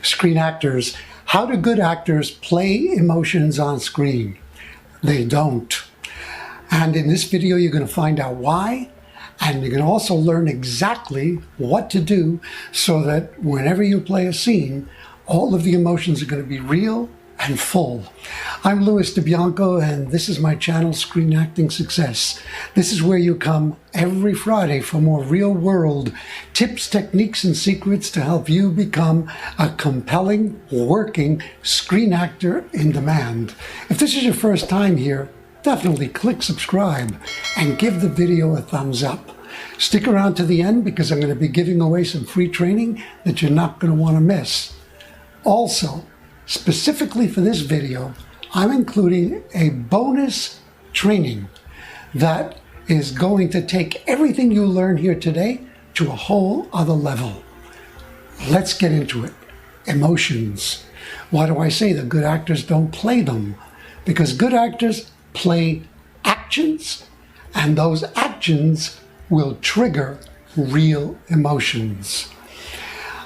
screen actors. How do good actors play emotions on screen? They don't. And in this video, you're going to find out why, and you're going to also learn exactly what to do so that whenever you play a scene, all of the emotions are going to be real and full. I'm Louis DeBianco, and this is my channel, Screen Acting Success. This is where you come every Friday for more real-world tips, techniques, and secrets to help you become a compelling, working screen actor in demand. If this is your first time here, definitely click subscribe and give the video a thumbs up. Stick around to the end because I'm going to be giving away some free training that you're not going to want to miss. Also, specifically for this video, I'm including a bonus training that is going to take everything you learned here today to a whole other level. Let's get into it. Emotions. Why do I say that good actors don't play them? Because good actors play actions, and those actions will trigger real emotions.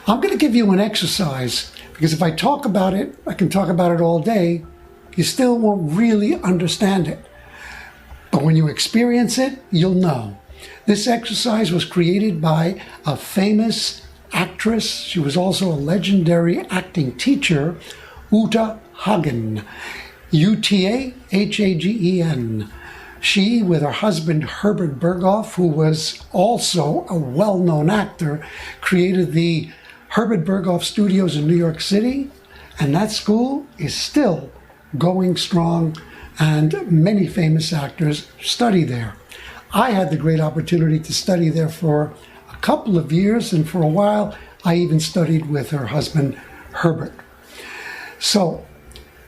I'm going to give you an exercise because if I talk about it, I can talk about it all day, you still won't really understand it. But when you experience it, you'll know. This exercise was created by a famous actress. She was also a legendary acting teacher, Uta Hagen. U-T-A-H-A-G-E-N. She, with her husband Herbert Berghoff, who was also a well-known actor, created the Herbert Berghoff Studios in New York City, and that school is still going strong, and many famous actors study there. I had the great opportunity to study there for a couple of years, and for a while I even studied with her husband Herbert. So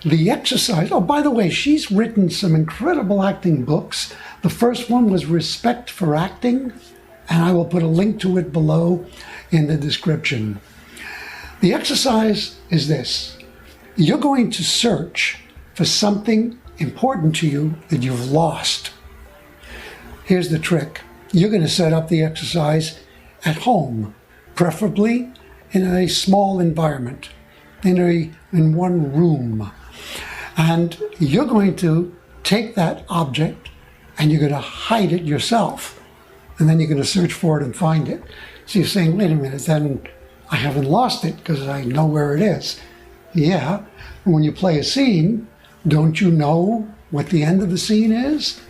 the exercise, oh, by the way, she's written some incredible acting books. The first one was Respect for Acting, and I will put a link to it below in the description. The exercise is this. You're going to search for something important to you that you've lost. Here's the trick. You're going to set up the exercise at home, preferably in a small environment, in one room. And you're going to take that object and you're going to hide it yourself. And then you're going to search for it and find it. So you're saying, wait a minute, then I haven't lost it because I know where it is. Yeah, when you play a scene, don't you know what the end of the scene is?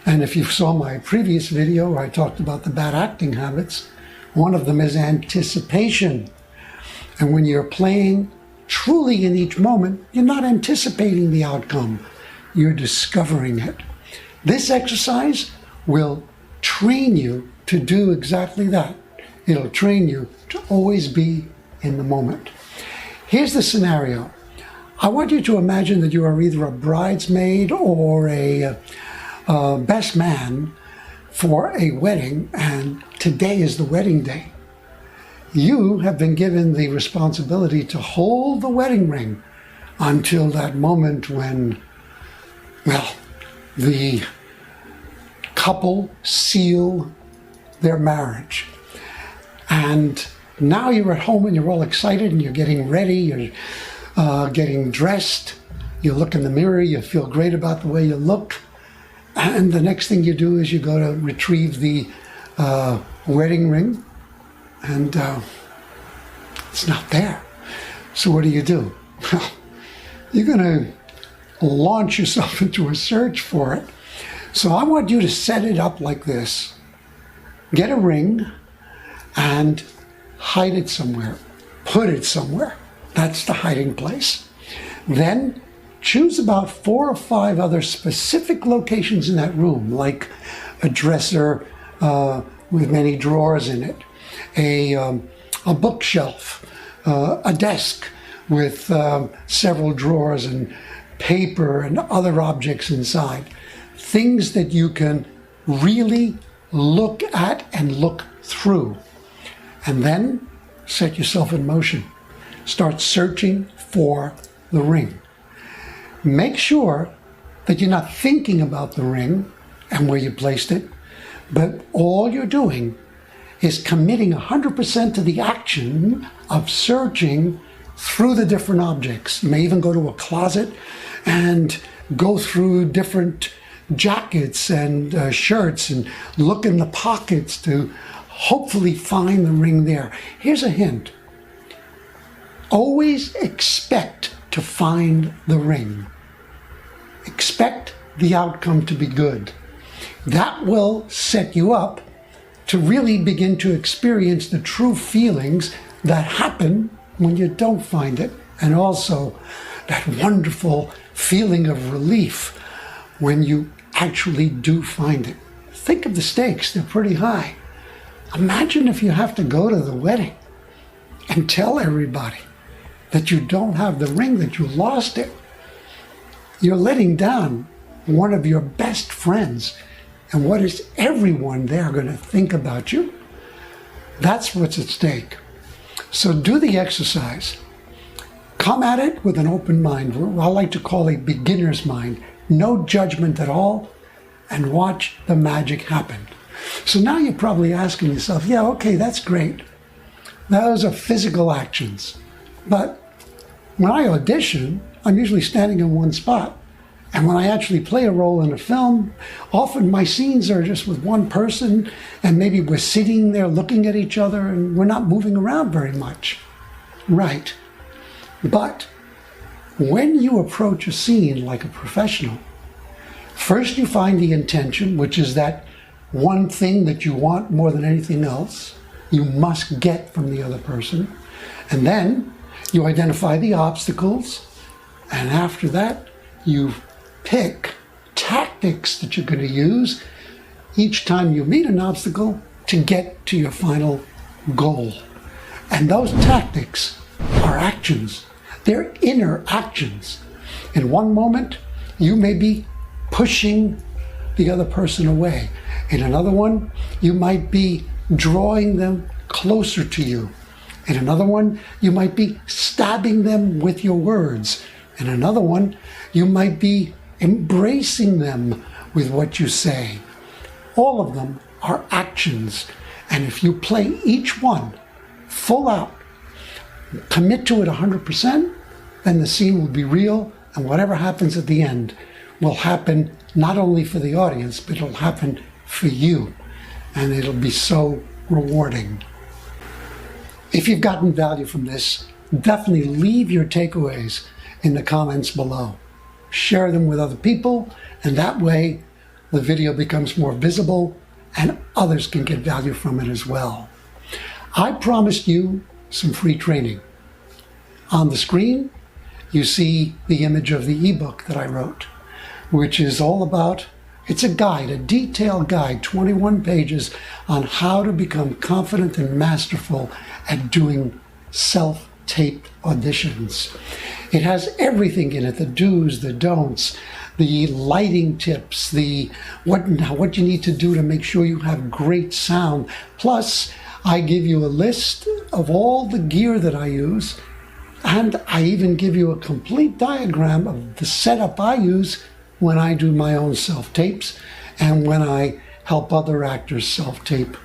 And if you saw my previous video where I talked about the bad acting habits, one of them is anticipation. And when you're playing truly in each moment, you're not anticipating the outcome, you're discovering it. This exercise will train you to do exactly that. It'll train you to always be in the moment. Here's the scenario. I want you to imagine that you are either a bridesmaid or a best man for a wedding, and today is the wedding day. You have been given the responsibility to hold the wedding ring until that moment when, well, the couple seal their marriage. And now you're at home and you're all excited and you're getting ready, you're getting dressed, you look in the mirror, you feel great about the way you look, and the next thing you do is you go to retrieve the wedding ring, and it's not there. So what do? Well, you're going to launch yourself into a search for it. So I want you to set it up like this. Get a ring and hide it somewhere. Put it somewhere. That's the hiding place. Then choose about 4 or 5 other specific locations in that room, like a dresser with many drawers in it, a bookshelf, a desk with several drawers and paper and other objects inside. Things that you can really look at and look through. And then set yourself in motion. Start searching for the ring. Make sure that you're not thinking about the ring and where you placed it, but all you're doing is committing 100% to the action of searching through the different objects. You may even go to a closet and go through different jackets and shirts and look in the pockets to hopefully find the ring there. Here's a hint. Always expect to find the ring. Expect the outcome to be good. That will set you up to really begin to experience the true feelings that happen when you don't find it, and also that wonderful feeling of relief when you actually do find it. Think of the stakes, they're pretty high. Imagine if you have to go to the wedding and tell everybody that you don't have the ring, that you lost it. You're letting down one of your best friends. And what is everyone there going to think about you? That's what's at stake. So do the exercise. Come at it with an open mind, what I like to call a beginner's mind. No judgment at all, and watch the magic happen. So now you're probably asking yourself, yeah, okay, that's great. Those are physical actions. But when I audition, I'm usually standing in one spot. And when I actually play a role in a film, often my scenes are just with one person, and maybe we're sitting there looking at each other and we're not moving around very much. Right. But when you approach a scene like a professional, first you find the intention, which is that one thing that you want more than anything else, you must get from the other person. And then you identify the obstacles, and after that, you pick tactics that you're going to use each time you meet an obstacle to get to your final goal. And those tactics are actions. They're inner actions. In one moment, you may be pushing the other person away. In another one, you might be drawing them closer to you. In another one, you might be stabbing them with your words. In another one, you might be embracing them with what you say. All of them are actions. And if you play each one full out, commit to it 100%, then the scene will be real, and whatever happens at the end will happen not only for the audience, but it'll happen for you. And it'll be so rewarding. If you've gotten value from this, definitely leave your takeaways in the comments below. Share them with other people, and that way the video becomes more visible and others can get value from it as well. I promised you some free training. On the screen, you see the image of the ebook that I wrote, which is all about, it's a guide, a detailed guide, 21 pages on how to become confident and masterful at doing self-taped auditions. It has everything in it, the do's, the don'ts, the lighting tips, the what you need to do to make sure you have great sound. Plus, I give you a list of all the gear that I use, and I even give you a complete diagram of the setup I use when I do my own self-tapes and when I help other actors self-tape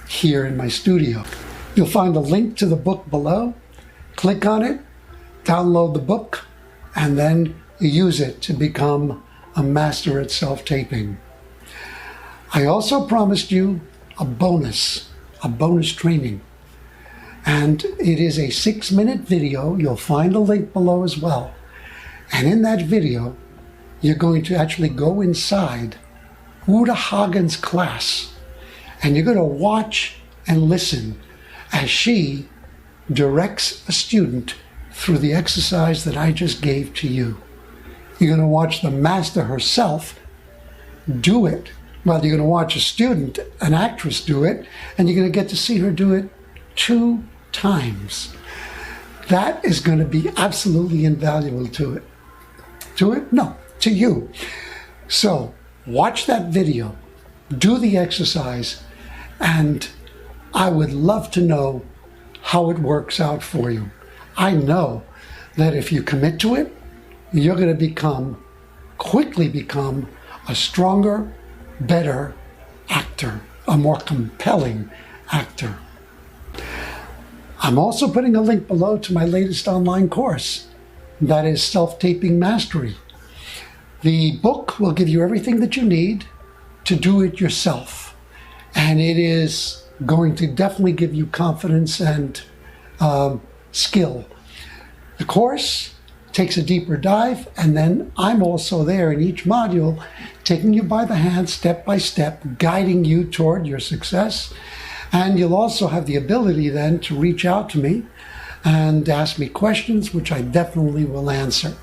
here in my studio. You'll find a link to the book below. Click on it, download the book, and then use it to become a master at self-taping. I also promised you a bonus training. And it is a 6-minute video. You'll find a link below as well. And in that video, you're going to actually go inside Uta Hagen's class, and you're going to watch and listen as she directs a student through the exercise that I just gave to you. You're going to watch the master herself do it. Well, you're going to watch a student, an actress, do it, and you're going to get to see her do it 2 times. That is going to be absolutely invaluable to it. To it? No, to you. So watch that video, do the exercise, and I would love to know how it works out for you. I know that if you commit to it, you're going to quickly become a stronger, better actor, a more compelling actor. I'm also putting a link below to my latest online course, that is Self-Taping Mastery. The book will give you everything that you need to do it yourself. And it is going to definitely give you confidence and skill. The course takes a deeper dive, and then I'm also there in each module, taking you by the hand, step by step, guiding you toward your success. And you'll also have the ability then to reach out to me and ask me questions, which I definitely will answer.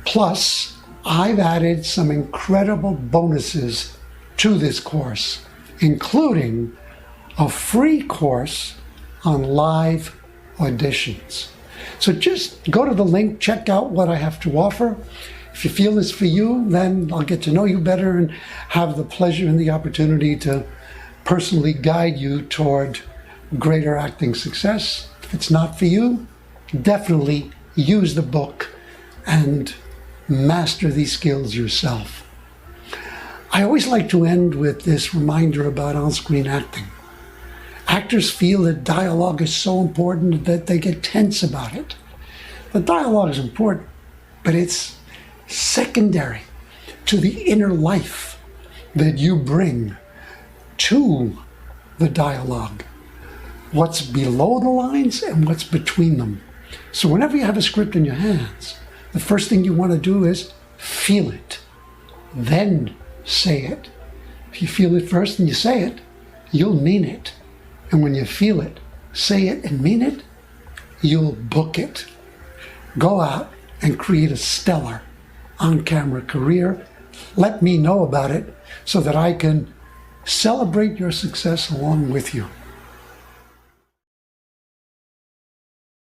Plus, I've added some incredible bonuses to this course, including a free course on live auditions. So just go to the link, check out what I have to offer. If you feel it's for you, then I'll get to know you better and have the pleasure and the opportunity to personally guide you toward greater acting success. If it's not for you, definitely use the book and master these skills yourself. I always like to end with this reminder about on-screen acting. Actors feel that dialogue is so important that they get tense about it. The dialogue is important, but it's secondary to the inner life that you bring to the dialogue. What's below the lines and what's between them. So whenever you have a script in your hands, the first thing you want to do is feel it, then say it. If you feel it first and you say it, you'll mean it. And when you feel it, say it, and mean it, you'll book it. Go out and create a stellar on-camera career. Let me know about it so that I can celebrate your success along with you.